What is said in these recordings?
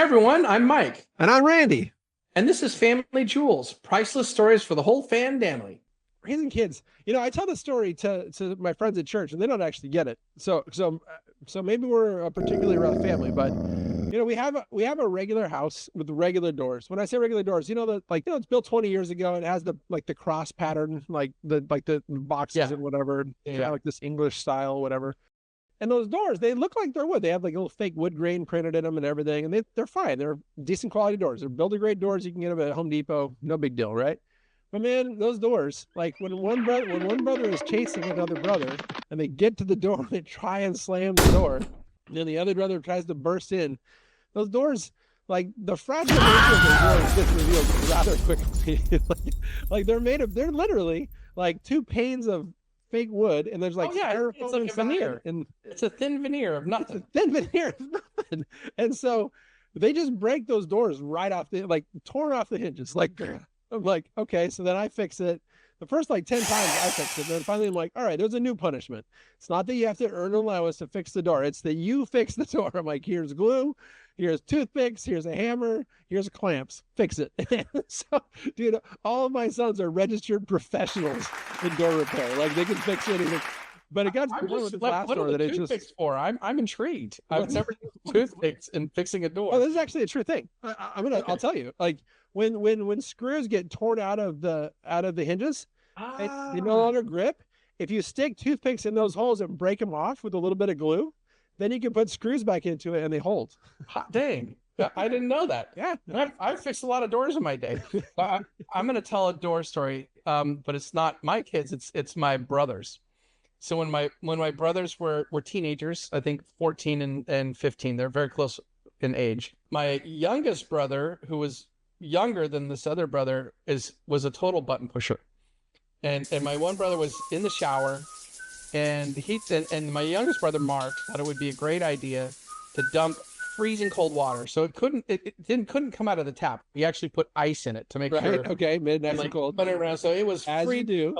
everyone, I'm Mike, And I'm Randy. and this is Family Jewels, priceless stories for the whole fan family. Raising kids. I tell the story to my friends at church, and they don't actually get it. So maybe we're a particularly rough family, but we have a regular house with regular doors. When I say regular doors, it's built 20 years ago and it has the cross pattern, the boxes Yeah. and whatever, Yeah. like this English style, whatever. And those doors, they look like they're wood. They have like a little fake wood grain printed in them and everything, and they're fine. They're decent quality doors. They're Builder-grade doors. You can get them at Home Depot. No big deal, right? But man, those doors, like when one brother is chasing another brother, and they get to the door, they try and slam the door, and then the other brother tries to burst in. Those doors, like the fragile nature of the doors, gets revealed rather quickly. They're literally like two panes of fake wood, and there's like it's like a veneer, and it's a thin veneer of nothing. thin veneer of nothing. And so they just break those doors right off torn off the hinges. I'm like, okay, so then I fix it. The first 10 times I fix it. Then finally I'm like, all right, there's a new punishment. It's not that you have to earn an allowance to fix the door. It's that you fix the door. I'm like, here's glue, here's toothpicks, here's a hammer, here's clamps. Fix it. So, dude, all of my sons are registered professionals in door repair. Like they can fix anything. But it got to the point with the last door that it just. Toothpicks for? I'm intrigued. I've never used toothpicks in fixing a door. Oh, this is actually a true thing. I'll tell you. Like when screws get torn out of the hinges, they no longer grip. If you stick toothpicks in those holes and break them off with a little bit of glue, then you can put screws back into it and they hold. Hot dang. I didn't know that. Yeah. I've fixed a lot of doors in my day. I'm going to tell a door story, but it's not my kids. It's my brothers. So when my brothers were teenagers, I think 14 and 15, they're very close in age. My youngest brother, who was younger than this other brother, was a total button pusher. And my one brother was in the shower, and my youngest brother Mark thought it would be a great idea to dump freezing cold water. So it couldn't come out of the tap. He actually put ice in it to make sure. Okay, nice and cold. Put it around, so it was as you do.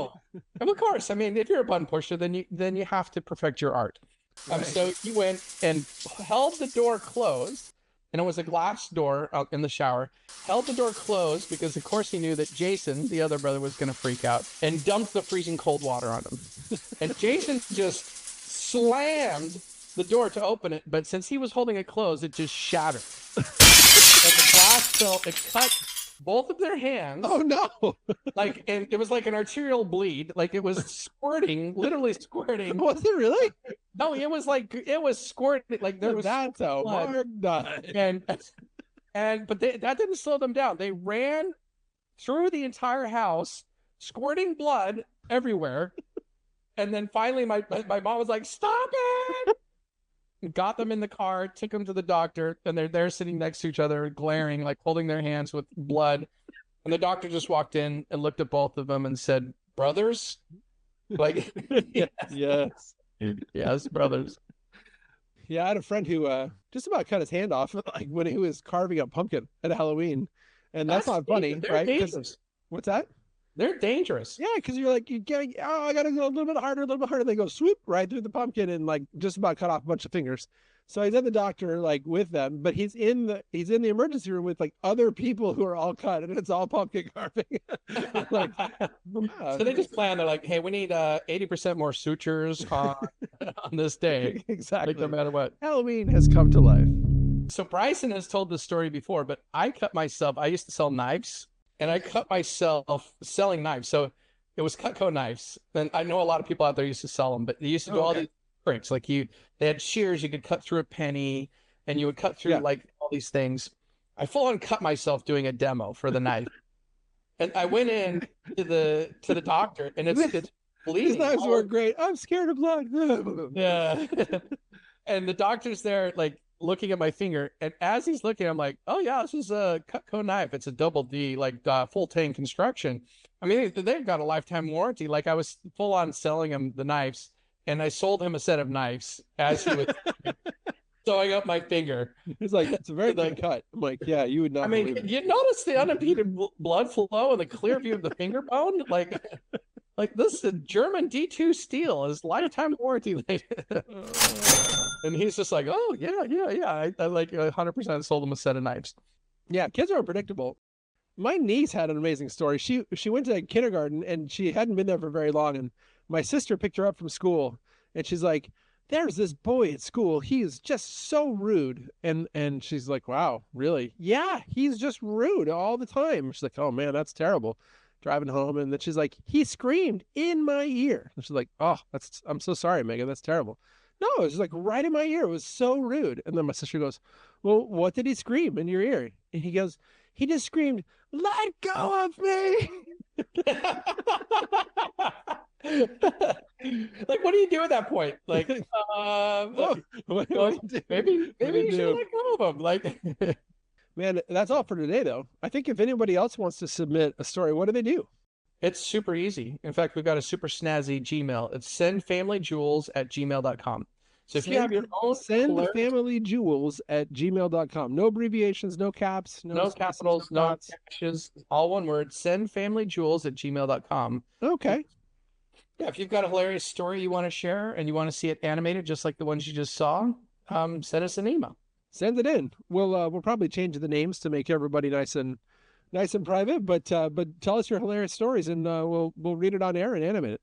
And of course, I mean, if you're a button pusher, then you have to perfect your art. Right. So he went and held the door closed, and it was a glass door out in the shower. Held the door closed because, of course, he knew that Jason, the other brother, was going to freak out, and dumped the freezing cold water on him. And Jason just slammed the door to open it, but since he was holding it closed, it just shattered. And the glass fell. It cut both of their hands. Oh no! And it was like an arterial bleed. Like it was squirting, literally squirting. Was it really? No, it was squirting. Like there was. That's how Mark died. But that didn't slow them down. They ran through the entire house, squirting blood everywhere. And then finally, my mom was like, "Stop it!" Got them in the car, took them to the doctor, and they're there sitting next to each other, glaring, like holding their hands with blood. And the doctor just walked in and looked at both of them and said, "Brothers?" Like, yes, brothers. Yeah, I had a friend who just about cut his hand off when he was carving a pumpkin at Halloween, and that's not funny, right? What's that? They're dangerous. Yeah, because you're like, I gotta go a little bit harder, a little bit harder. They go swoop right through the pumpkin and just about cut off a bunch of fingers. So he's at the doctor with them, but he's in the emergency room with other people who are all cut, and it's all pumpkin carving. So they just plan. They're like, hey, we need 80% more sutures on this day. Exactly. No matter what. Halloween has come to life. So Bryson has told this story before, but I cut myself. I used to sell knives. And I cut myself selling knives. So it was Cutco knives. And I know a lot of people out there used to sell them, but they used to do all these tricks. They had shears, you could cut through a penny, and you would cut through all these things. I full on cut myself doing a demo for the knife. And I went in to the doctor, and it's bleeding. These knives were great. I'm scared of blood. Yeah. And the doctor's there, looking at my finger, and as he's looking, I'm like, oh yeah, this is a Cutco knife. It's a double D, full tang construction. I mean, they've got a lifetime warranty. I was full on selling him the knives, and I sold him a set of knives as he was sewing up my finger. He's like, it's a very good cut. I'm like, yeah, you would not. I mean, you notice the unimpeded blood flow and the clear view of the finger bone? This German D2 steel is lifetime warranty. And he's just like, oh yeah, yeah, yeah. I like 100% sold him a set of knives. Yeah, kids are unpredictable. My niece had an amazing story. She went to kindergarten and she hadn't been there for very long. And my sister picked her up from school, and she's like, "There's this boy at school. He is just so rude." And she's like, "Wow, really? Yeah, he's just rude all the time." She's like, "Oh man, that's terrible." Driving home, and then she's like, "He screamed in my ear." And she's like, "Oh, that's I'm so sorry, Megan. That's terrible." No, it was like right in my ear. It was so rude. And then my sister goes, "Well, what did he scream in your ear?" And he goes, "He just screamed, 'Let go of me.'" Like, what do you do at that point? Like, What do well, we do? maybe We you should do. let go of him. Like, Man, that's all for today, though. I think if anybody else wants to submit a story, what do they do? it's super easy. In fact, we've got a super snazzy Gmail. It's sendfamilyjewels@gmail.com. So if you have Send your own send hilarious, familygewels@gmail.com. No abbreviations, no caps, no no spaces, no capitals, no dots. dashes, all one word, sendfamilyjewels@gmail.com. Okay. Yeah, if you've got a hilarious story you want to share and you want to see it animated just like the ones you just saw, send us an email. Send it in. We'll probably change the names to make everybody nice and private, but tell us your hilarious stories and we'll read it on air and animate it.